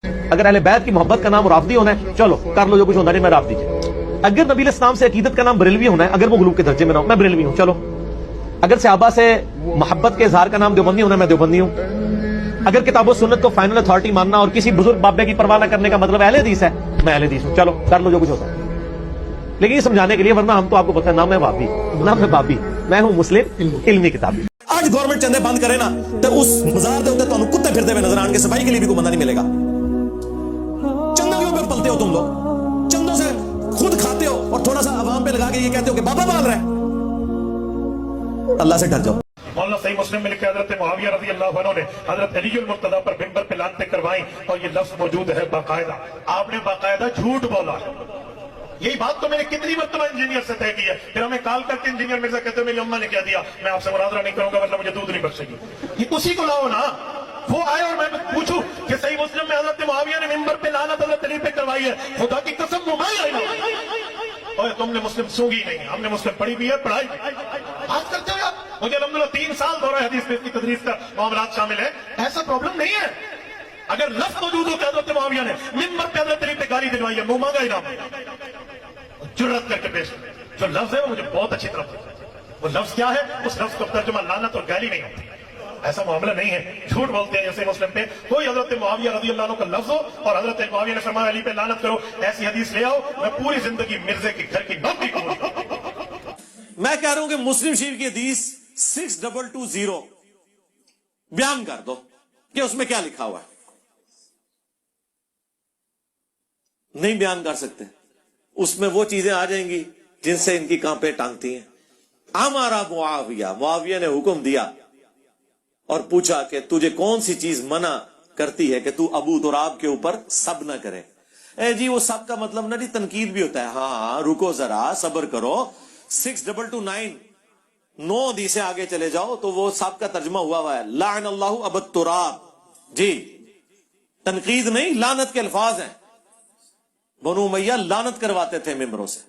اگر اہل بیت کی محبت کا نام رافضی ہونا ہے چلو کر لو جو کچھ ہونا نہیں، میں رافضی ہوں۔ اگر نبی علیہ السلام سے عقیدت کا نام بریلوی ہونا ہے، اگر وہ غلو کے درجے میں نہ ہو، میں بریلوی ہوں چلو۔ اگر صحابہ سے محبت کے اظہار کا نام دیوبندی ہونا ہے، میں دیوبندی ہوں۔ اگر کتاب و سنت کو فائنل اتھارٹی ماننا اور کسی بزرگ بابے کی پرواہ نہ کرنے کا مطلب اہل حدیث ہے، میں اہل حدیث ہوں، چلو کر لو جو کچھ ہوتا ہے۔ لیکن یہ سمجھانے کے لیے، ورنہ ہم تو آپ کو پتہ ہے نہ میں وہابی نہ میں بابی، میں ہوں مسلم علمی کتابی۔ آج گورنمنٹ چندے بند کرے نا تو اس مزار دے اوتے تانوں کتے پھرتے ہوئے نظر آن کے صفائی کے لیے بھی کوئی بندہ نہیں ملے گا۔ چندوں کے اوپر پلتے ہو تم لوگ، چندوں سے خود کھاتے ہو اور تھوڑا سا عوام پہ لگا کے یہ کہتے ہو کہ بابا پال رہا ہے۔ اللہ سے ڈر جاؤ۔ مولانا صحیح مسلم میں لکھا ہے حضرت معاویہ رضی اللہ عنہ نے حضرت علی المرتضیٰ پر منبر پہ لعنتیں کروائیں، اور یہ لفظ موجود ہے باقاعدہ، آپ نے باقاعدہ جھوٹ بولا ہے۔ یہی بات تو میں نے کتنی مرتبہ انجینئر سے طے کی ہے، پھر ہمیں کال کر کے انجینئر مرزا کہتے ہیں میری اماں نے کہہ دیا میں آپ سے مناظرہ نہیں کروں گا ورنہ مجھے دودھ نہیں بخشے گی۔ یہ اسی کو لاؤ نا، وہ آئے اور میں پوچھوں کہ صحیح مسلم میں حضرت معاویہ نے منبر پہ لعنت حضرت علی پہ کروائی ہے، خدا کی قسم وہ میں آئی نا۔ اور تم نے مسلم سونگی نہیں، ہم نے مسلم پڑھی بھی ہے، پڑھائی بات کرتے ہو یار۔ مجھے الحمدللہ 3 سال دورہ حدیث میں اس کی تدریس کا معاملات شامل ہے، ایسا پرابلم نہیں ہے۔ اگر لفظ موجود ہو کہ حضرت معاویہ نے منبر پہ حضرت علی پہ گالی دلوائی ہے، منہ مانگا انعام جرات کر کے پیش کریں۔ جو لفظ ہے وہ مجھے بہت اچھی طرح پتا ہے، وہ لفظ کیا ہے، اس لفظ کا ترجمہ لعنت اور گالی نہیں ہوتی، ایسا معاملہ نہیں ہے۔ جھوٹ بولتے ہیں جیسے مسلم پہ کوئی حضرت معاویہ رضی اللہ عنہ کا لفظ ہو اور حضرت معاویہ نے فرمایا علی پہ لعنت کرو، ایسی حدیث لے آؤ، میں پوری زندگی مرزے کے گھر کی نوکری کروں۔ میں کہہ رہا ہوں کہ مسلم شریف کی حدیث 6220 بیان کر دو کہ اس میں کیا لکھا ہوا ہے۔ نہیں بیان کر سکتے، اس میں وہ چیزیں آ جائیں گی جن سے ان کی کانپیں ٹانگتی ہیں۔ ہمارا معاویہ نے حکم دیا اور پوچھا کہ تجھے کون سی چیز منع کرتی ہے کہ تو ابو تراب کے اوپر سب نہ کرے۔ اے جی وہ سب کا مطلب نہ جی تنقید بھی ہوتا ہے، ہاں رکو ذرا صبر کرو۔ 6229 9 حدیثیں آگے چلے جاؤ تو وہ سب کا ترجمہ ہوا ہے لعن اللہ ابا التراب، جی تنقید نہیں، لعنت کے الفاظ ہیں۔ بنو امیہ لعنت کرواتے تھے ممبروں سے۔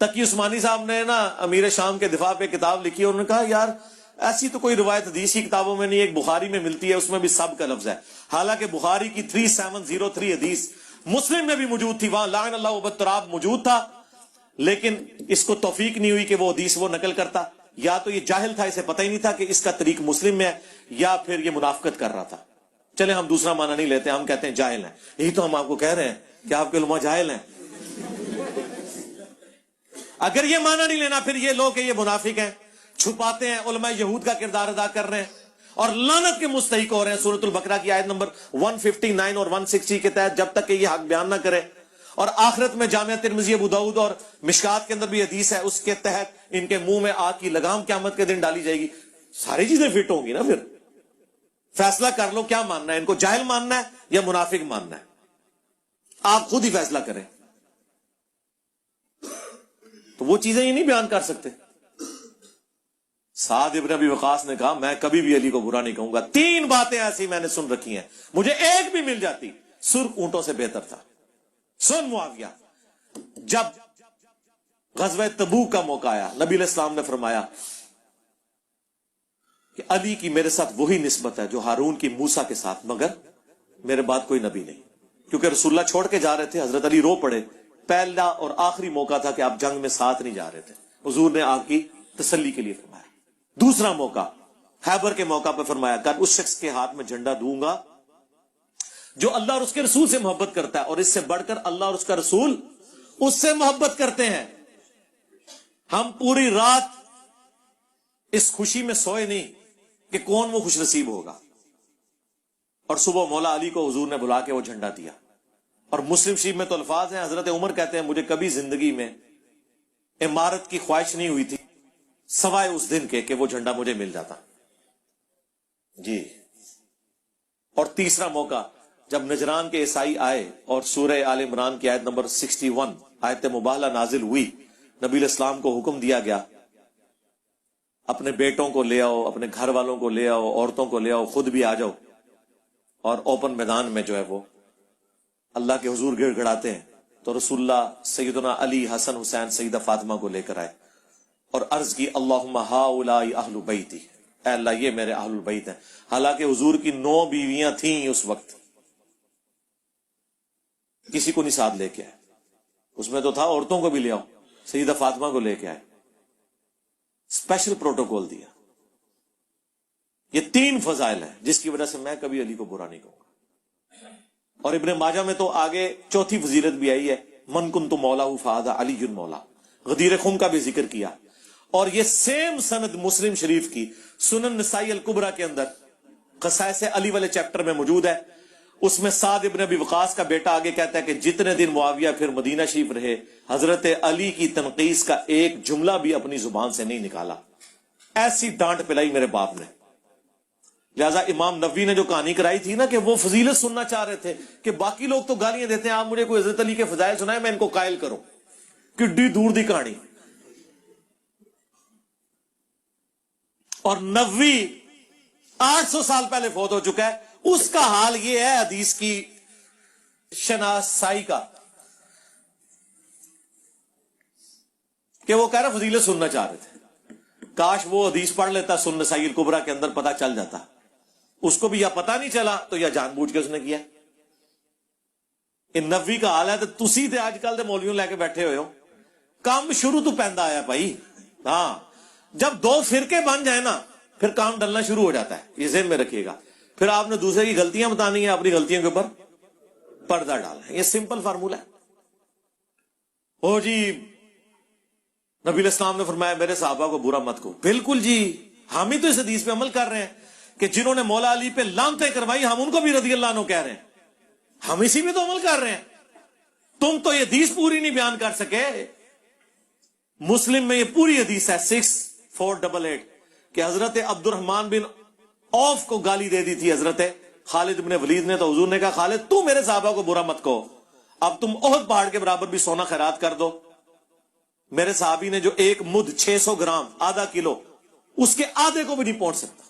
تقی عثمانی صاحب نے نا امیر شام کے دفاع پہ کتاب لکھی اور انہوں نے کہا یار ایسی تو کوئی روایت حدیث کی کتابوں میں نہیں، ایک بخاری میں ملتی ہے، اس میں بھی سب کا لفظ ہے، حالانکہ بخاری کی 3703 حدیث مسلم میں بھی موجود تھی، وہاں لعن اللہ ابا التراب موجود تھا، لیکن اس کو توفیق نہیں ہوئی کہ وہ حدیث وہ نقل کرتا، یا تو یہ جاہل تھا، اسے پتہ ہی نہیں تھا کہ اس کا طریق مسلم میں ہے، یا پھر یہ منافقت کر رہا تھا۔ چلے ہم دوسرا معنی نہیں لیتے، ہم کہتے ہیں جاہل ہیں، یہی تو ہم آپ کو کہہ رہے ہیں کہ آپ کے علماء جاہل ہیں۔ اگر یہ معنی نہیں لینا پھر یہ لوگ کہ یہ منافق ہیں، چھپاتے ہیں، علماء یہود کا کردار ادا کر رہے ہیں اور لعنت کے مستحق ہو رہے ہیں۔ سورۃ البقرہ کی آیت نمبر 159 اور 160 کے تحت جب تک کہ یہ حق بیان نہ کرے، اور آخرت میں جامعہ ترمذی ابو داؤد اور مشکات کے اندر بھی حدیث ہے، اس کے تحت ان کے منہ میں آگ کی لگام قیامت کے دن ڈالی جائے گی۔ ساری چیزیں فٹ ہوں گی نا، پھر فیصلہ کر لو کیا ماننا ہے، ان کو جاہل ماننا ہے یا منافق ماننا ہے، آپ خود ہی فیصلہ کریں۔ تو وہ چیزیں یہ نہیں بیان کر سکتے۔ سعد ابن ابی وقاص نے کہا میں کبھی بھی علی کو برا نہیں کہوں گا، 3 باتیں ایسی میں نے سن رکھی ہیں، مجھے ایک بھی مل جاتی سرخ اونٹوں سے بہتر تھا۔ سن معاویہ، جب غزوہ تبوک کا موقع آیا، نبی علیہ السلام نے فرمایا کہ علی کی میرے ساتھ وہی نسبت ہے جو ہارون کی موسیٰ کے ساتھ، مگر میرے بعد کوئی نبی نہیں، کیونکہ رسول اللہ چھوڑ کے جا رہے تھے، حضرت علی رو پڑے، پہلا اور آخری موقع تھا کہ آپ جنگ میں ساتھ نہیں جا رہے تھے، حضور نے آپ کی تسلی کے لیے فرمایا۔ دوسرا موقع خیبر کے موقع پہ فرمایا کہ اس شخص کے ہاتھ میں جھنڈا دوں گا جو اللہ اور اس کے رسول سے محبت کرتا ہے، اور اس سے بڑھ کر اللہ اور اس کا رسول اس سے محبت کرتے ہیں۔ ہم پوری رات اس خوشی میں سوئے نہیں کہ کون وہ خوش نصیب ہوگا، اور صبح مولا علی کو حضور نے بلا کے وہ جھنڈا دیا۔ اور مسلم شریف میں تو الفاظ ہیں، حضرت عمر کہتے ہیں مجھے کبھی زندگی میں عمارت کی خواہش نہیں ہوئی تھی سوائے اس دن کے کہ وہ جھنڈا مجھے مل جاتا، جی۔ اور تیسرا موقع جب نجران کے عیسائی آئے اور سورہ آل عمران کی آیت نمبر 61 آیت مباہلہ نازل ہوئی، نبی علیہ السلام کو حکم دیا گیا اپنے بیٹوں کو لے آؤ، اپنے گھر والوں کو لے آؤ، عورتوں کو لے آؤ، خود بھی آ جاؤ، اور اوپن میدان میں جو ہے وہ اللہ کے حضور گڑ گڑاتے ہیں، تو رسول اللہ سیدنا علی، حسن، حسین، سیدہ فاطمہ کو لے کر آئے اور عرض کی اللہم ہؤلاء اہل بیتی، اے اللہ یہ میرے اہل البیت ہیں۔ حالانکہ حضور کی 9 بیویاں تھیں اس وقت، کسی کو نہیں ساتھ لے کے آئے. اس میں تو تھا عورتوں کو بھی لے آؤ, سیدہ فاطمہ کو لے کے آئے, اسپیشل پروٹوکول دیا. یہ 3 فضائل ہیں جس کی وجہ سے میں کبھی علی کو برا نہیں کہوں گا. اور ابن ماجہ میں تو آگے 4تھی فضیلت بھی آئی ہے, من کنت مولا فہذا علی مولا. غدیر خم کا بھی ذکر کیا. اور یہ سیم سند مسلم شریف کی سنن نسائی الکبریٰ کے اندر خصائص علی والے چیپٹر میں موجود ہے. اس میں سعد ابن ابی وقاص کا بیٹا آگے کہتا ہے کہ جتنے دن معاویہ پھر مدینہ شریف رہے, حضرت علی کی تنقیص کا ایک جملہ بھی اپنی زبان سے نہیں نکالا. ایسی ڈانٹ پلائی میرے باپ نے. لہذا امام نووی نے جو کہانی کرائی تھی نا کہ وہ فضیلت سننا چاہ رہے تھے کہ باقی لوگ تو گالیاں دیتے ہیں, آپ مجھے کوئی حضرت علی کے فضائل سنائے میں ان کو قائل کروں. کڈی دور دی کہانی. اور نووی 800 سال پہلے فوت ہو چکا ہے. اس کا حال یہ ہے حدیث کی شناسائی کا کہ وہ کہہ رہا فضیلت سننا چاہ رہے تھے. کاش وہ حدیث پڑھ لیتا سنن نسائی الکبریٰ کے اندر, پتہ چل جاتا. اس کو بھی یا پتہ نہیں چلا تو یا جان بوجھ کے اس نے کیا. ان نووی کا حال ہے تو تسی تے آج کل دے مولویوں لے کے بیٹھے ہوئے ہو. کام شروع تو پیندا آیا بھائی. ہاں, جب 2 فرقے بن جائیں نا پھر کام ڈلنا شروع ہو جاتا ہے. یہ ذہن میں رکھیے گا. پھر آپ نے دوسرے کی غلطیاں بتانی ہے, اپنی غلطیوں کے اوپر پردہ ڈالنا ہے. یہ سمپل فارمولہ ہے. او جی نبی علیہ السلام نے فرمایا میرے صحابہ کو برا مت کہو. بالکل جی, ہم ہی تو اس حدیث پہ عمل کر رہے ہیں کہ جنہوں نے مولا علی پہ لعنتیں کروائی ہم ان کو بھی رضی اللہ عنہ کہہ رہے ہیں. ہم اسی پہ تو عمل کر رہے ہیں. تم تو یہ حدیث پوری نہیں بیان کر سکے. مسلم میں یہ پوری حدیث ہے 6488 کہ حضرت عبد الرحمن بن عوف کو گالی دے دی تھی حضرت خالد بن ولید نے. تو حضور نے کہا خالد تو میرے صحابہ کو برا مت کہو, اب تم احد پہاڑ کے برابر بھی سونا خیرات کر دو. میرے صحابی نے جو 1 مد 600 گرام آدھا کلو, اس کے آدھے کو بھی نہیں پہنچ سکتا.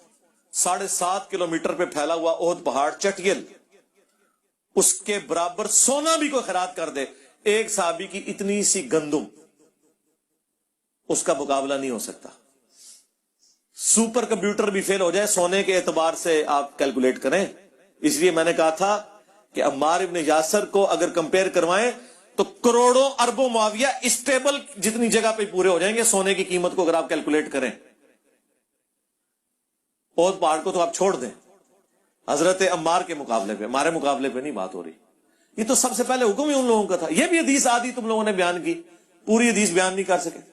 7.5 کلومیٹر پہ پھیلا ہوا احد پہاڑ چٹیل, اس کے برابر سونا بھی کوئی خیرات کر دے, ایک صحابی کی اتنی سی گندم, اس کا مقابلہ نہیں ہو سکتا. سپر کمپیوٹر بھی فیل ہو جائے سونے کے اعتبار سے آپ کیلکولیٹ کریں. اس لیے میں نے کہا تھا کہ عمار ابن یاسر کو اگر کمپیئر کروائیں تو کروڑوں اربوں معاویہ اسٹیبل جتنی جگہ پہ پورے ہو جائیں گے سونے کی قیمت کو اگر آپ کیلکولیٹ کریں. احد پہاڑ کو تو آپ چھوڑ دیں, حضرت عمار کے مقابلے پہ, ہمارے مقابلے پہ نہیں بات ہو رہی. یہ تو سب سے پہلے حکم ہی ان لوگوں کا تھا. یہ بھی حدیث آدھی تم لوگوں نے بیان کی, پوری حدیث بیان نہیں کر سکے.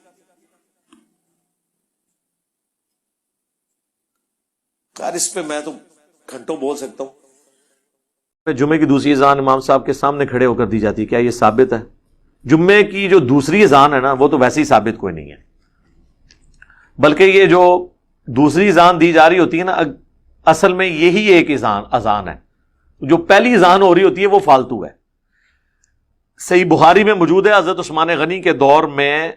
یار اس پہ میں تو گھنٹوں بول سکتا ہوں. جمعے کی دوسری اذان امام صاحب کے سامنے کھڑے ہو کر دی جاتی ہے, کیا یہ ثابت ہے؟ جمعے کی جو دوسری اذان ہے نا وہ تو ویسے ہی ثابت کوئی نہیں ہے, بلکہ یہ جو دوسری اذان دی جا رہی ہوتی ہے نا اصل میں یہی ایک اذان ہے. جو پہلی اذان ہو رہی ہوتی ہے وہ فالتو ہے. صحیح بخاری میں موجود ہے حضرت عثمان غنی کے دور میں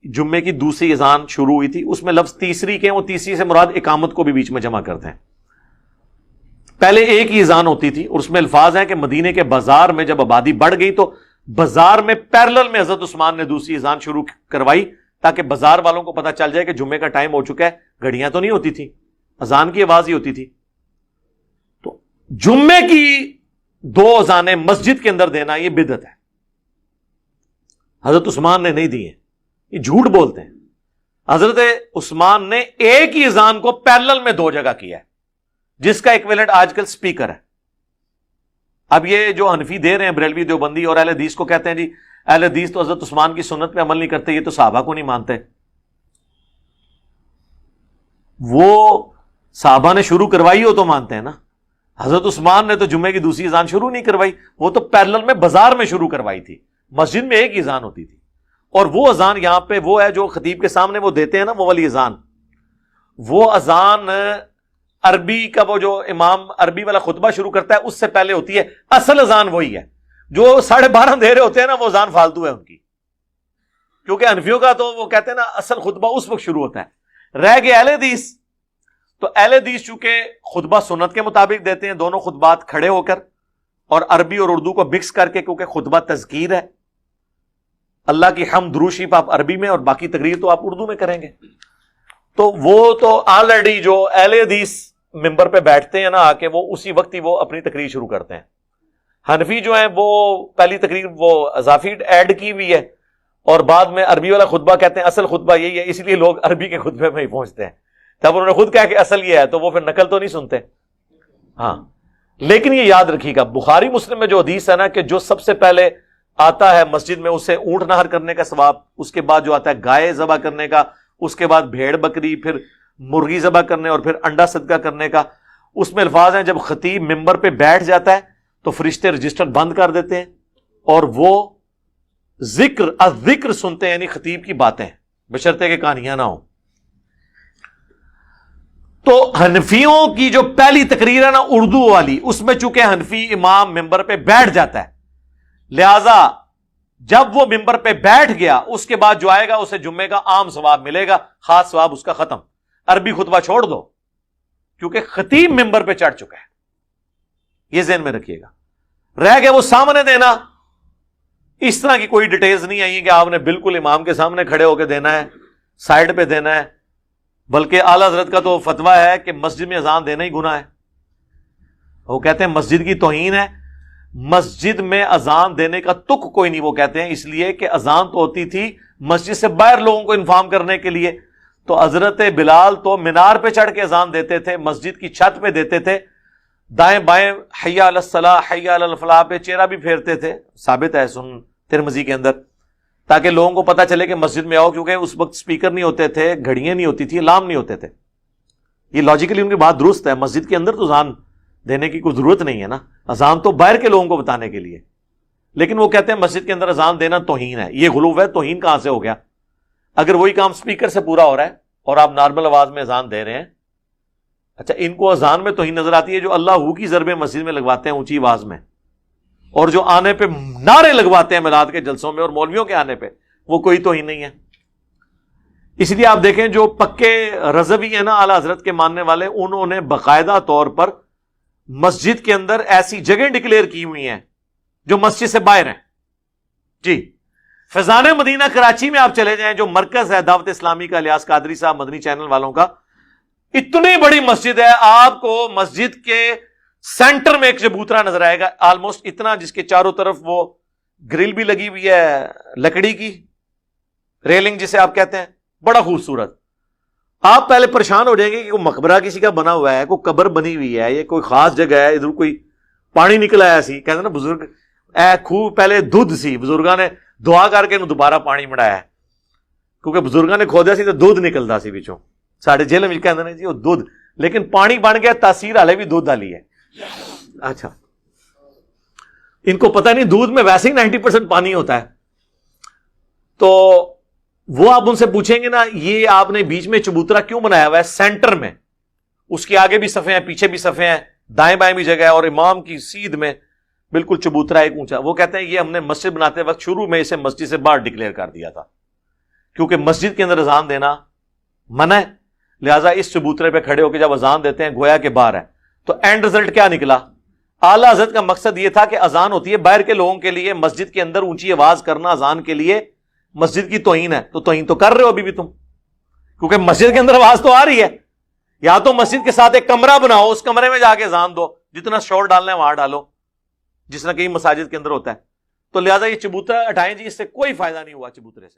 جمعے کی دوسری اذان شروع ہوئی تھی. اس میں لفظ تیسری کے, وہ تیسری سے مراد اقامت کو بھی بیچ میں جمع کرتے ہیں. پہلے ایک ہی اذان ہوتی تھی اور اس میں الفاظ ہیں کہ مدینے کے بازار میں جب آبادی بڑھ گئی تو بازار میں پیرلل میں حضرت عثمان نے دوسری اذان شروع کروائی تاکہ بازار والوں کو پتا چل جائے کہ جمعے کا ٹائم ہو چکا ہے. گھڑیاں تو نہیں ہوتی تھی, اذان کی آواز ہی ہوتی تھی. تو جمعے کی 2 اذانیں مسجد کے اندر دینا یہ بدعت ہے. حضرت عثمان نے نہیں دی ہیں, یہ جھوٹ بولتے ہیں. حضرت عثمان نے ایک ہی اذان کو پیرلل میں 2 جگہ کیا ہے, جس کا ایکویلنٹ آج کل سپیکر ہے. اب یہ جو حنفی دے رہے ہیں بریلوی دیوبندی اور اہل حدیث کو کہتے ہیں جی اہل حدیث تو حضرت عثمان کی سنت پہ عمل نہیں کرتے, یہ تو صحابہ کو نہیں مانتے. وہ صحابہ نے شروع کروائی ہو تو مانتے ہیں نا. حضرت عثمان نے تو جمعے کی دوسری اذان شروع نہیں کروائی, وہ تو پیرلل میں بازار میں شروع کروائی تھی. مسجد میں ایک ہی اذان ہوتی تھی. اور وہ اذان یہاں پہ وہ ہے جو خطیب کے سامنے وہ دیتے ہیں نا, وہ والی اذان. وہ اذان عربی کا, وہ جو امام عربی والا خطبہ شروع کرتا ہے اس سے پہلے ہوتی ہے. اصل اذان وہی ہے. جو 12:30 دے رہے ہوتے ہیں نا وہ اذان فالتو ہے ان کی, کیونکہ حنفیوں کا تو وہ کہتے ہیں نا اصل خطبہ اس وقت شروع ہوتا ہے. رہ گئے اہل حدیث, تو اہل حدیث چونکہ خطبہ سنت کے مطابق دیتے ہیں, دونوں خطبات کھڑے ہو کر اور عربی اور اردو کو مکس کر کے, کیونکہ خطبہ تذکیر ہے. اللہ کی حمد درود شریف آپ عربی میں اور باقی تقریر تو آپ اردو میں کریں گے. تو وہ تو آلریڈی جو اہل حدیث ممبر پہ بیٹھتے ہیں نا آ کے, وہ اسی وقت ہی وہ اپنی تقریر شروع کرتے ہیں. حنفی جو ہیں وہ پہلی تقریر وہ اضافی ایڈ کی ہوئی ہے، اور بعد میں عربی والا خطبہ کہتے ہیں، اصل خطبہ یہی ہے، اس لیے لوگ عربی کے خطبے میں ہی پہنچتے ہیں۔ تب انہوں نے خود کہا کہ اصل یہ ہے تو وہ پھر نقل تو نہیں سنتے۔ ہاں لیکن یہ یاد رکھیے گا، بخاری مسلم میں جو حدیث ہے نا کہ جو سب سے پہلے آتا ہے مسجد میں اسے اونٹ نہر کرنے کا ثواب، اس کے بعد جو آتا ہے گائے ذبح کرنے کا، اس کے بعد بھیڑ بکری، پھر مرغی ذبح کرنے، اور پھر انڈا صدقہ کرنے کا۔ اس میں الفاظ ہیں جب خطیب ممبر پہ بیٹھ جاتا ہے تو فرشتے رجسٹر بند کر دیتے ہیں اور وہ ذکر سنتے ہیں، یعنی خطیب کی باتیں، بشرطے کہ کہانیاں نہ ہوں۔ تو حنفیوں کی جو پہلی تقریر ہے نا اردو والی، اس میں چونکہ حنفی امام ممبر پہ بیٹھ جاتا ہے، لہذا جب وہ ممبر پہ بیٹھ گیا اس کے بعد جو آئے گا اسے جمعے کا عام ثواب ملے گا، خاص ثواب اس کا ختم، عربی خطبہ چھوڑ دو کیونکہ خطیب ممبر پہ چڑھ چکا ہے۔ یہ ذہن میں رکھیے گا۔ رہ گیا وہ سامنے دینا، اس طرح کی کوئی ڈیٹیلز نہیں آئی کہ آپ نے بالکل امام کے سامنے کھڑے ہو کے دینا ہے، سائڈ پہ دینا ہے، بلکہ اعلیٰ حضرت کا تو فتویٰ ہے کہ مسجد میں اذان دینا ہی گناہ ہے۔ وہ کہتے ہیں مسجد کی توہین ہے، مسجد میں اذان دینے کا تک کوئی نہیں، وہ کہتے ہیں اس لیے کہ اذان تو ہوتی تھی مسجد سے باہر لوگوں کو انفارم کرنے کے لیے، تو حضرت بلال تو مینار پہ چڑھ کے اذان دیتے تھے، مسجد کی چھت پہ دیتے تھے، دائیں بائیں حی علی الصلاح حی علی الفلاح پہ چہرہ بھی پھیرتے تھے، ثابت ہے سنن ترمذی کے اندر، تاکہ لوگوں کو پتہ چلے کہ مسجد میں آؤ، کیونکہ اس وقت سپیکر نہیں ہوتے تھے، گھڑیاں نہیں ہوتی تھی، الارم نہیں ہوتے تھے۔ یہ لاجیکلی ان کی بات درست ہے، مسجد کے اندر تو اذان دینے کی کوئی ضرورت نہیں ہے نا، اذان تو باہر کے لوگوں کو بتانے کے لیے، لیکن وہ کہتے ہیں مسجد کے اندر اذان دینا توہین ہے۔ یہ غلو ہے، توہین کہاں سے ہو گیا؟ اگر وہی کام سپیکر سے پورا ہو رہا ہے اور آپ نارمل آواز میں اذان دے رہے ہیں، اچھا ان کو اذان میں توہین نظر آتی ہے جو اللہ ہو کی ضربیں مسجد میں لگواتے ہیں اونچی آواز میں، اور جو آنے پہ نعرے لگواتے ہیں میلاد کے جلسوں میں اور مولویوں کے آنے پہ، وہ کوئی توہین نہیں ہے۔ اس لیے آپ دیکھیں جو پکے رضوی ہیں نا اعلیٰ حضرت کے ماننے والے، انہوں نے باقاعدہ طور پر مسجد کے اندر ایسی جگہ ڈکلیئر کی ہوئی ہیں جو مسجد سے باہر ہیں۔ جی فیضان مدینہ کراچی میں آپ چلے جائیں، جو مرکز ہے دعوت اسلامی کا، الیاس قادری صاحب مدنی چینل والوں کا، اتنی بڑی مسجد ہے، آپ کو مسجد کے سینٹر میں ایک چبوترا نظر آئے گا، آلموسٹ اتنا، جس کے چاروں طرف وہ گرل بھی لگی ہوئی ہے لکڑی کی، ریلنگ جسے آپ کہتے ہیں، بڑا خوبصورت۔ آپ پہلے پریشان ہو جائیں گے کہ کوئی مقبرہ کسی کا بنا ہوا ہے، کوئی قبر بنی ہوئی ہے، یہ کوئی خاص جگہ ہے، ادھر کوئی پانی نکل آیا سی، کہتے ہیں نا بزرگ اے خوہ پہلے دودھ سی، بزرگاں نے دعا کر کے انہوں دوبارہ پانی مڑایا ہے، کیونکہ بزرگاں نے کھودیا سی تو دودھ نکلتا سی بچوں، ساڑھے جیل میں کہتے ہیں جی وہ دودھ، لیکن پانی بن گیا، تاثیر حالے بھی دودھ ڈالی ہے۔ اچھا ان کو پتہ نہیں دودھ میں ویسے ہی 90% پانی ہوتا ہے، تو وہ آپ ان سے پوچھیں گے نا یہ آپ نے بیچ میں چبوترا کیوں بنایا ہوا ہے سینٹر میں، اس کے آگے بھی صفحے ہیں، پیچھے بھی صفحے ہیں، دائیں بائیں بھی جگہ ہے، اور امام کی سیدھ میں بالکل چبوترا ایک اونچا۔ وہ کہتے ہیں یہ ہم نے مسجد بناتے وقت شروع میں اسے مسجد سے باہر ڈکلیئر کر دیا تھا، کیونکہ مسجد کے اندر اذان دینا منع ہے، لہٰذا اس چبوترے پہ کھڑے ہو کے جب اذان دیتے ہیں گویا کہ باہر ہے۔ تو اینڈ رزلٹ کیا نکلا؟ اعلیٰ حضرت کا مقصد یہ تھا کہ اذان ہوتی ہے باہر کے لوگوں کے لیے، مسجد کے اندر اونچی آواز کرنا اذان کے لیے مسجد کی توہین ہے، تو توہین تو کر رہے ہو ابھی بھی تم، کیونکہ مسجد کے اندر آواز تو آ رہی ہے۔ یا تو مسجد کے ساتھ ایک کمرہ بناؤ، اس کمرے میں جا کے اذان دو، جتنا شور ڈالنا ہے وہاں ڈالو، جس طرح کئی مساجد کے اندر ہوتا ہے۔ تو لہٰذا یہ چبوترا ہٹائیں جی، اس سے کوئی فائدہ نہیں ہوا چبوترے سے۔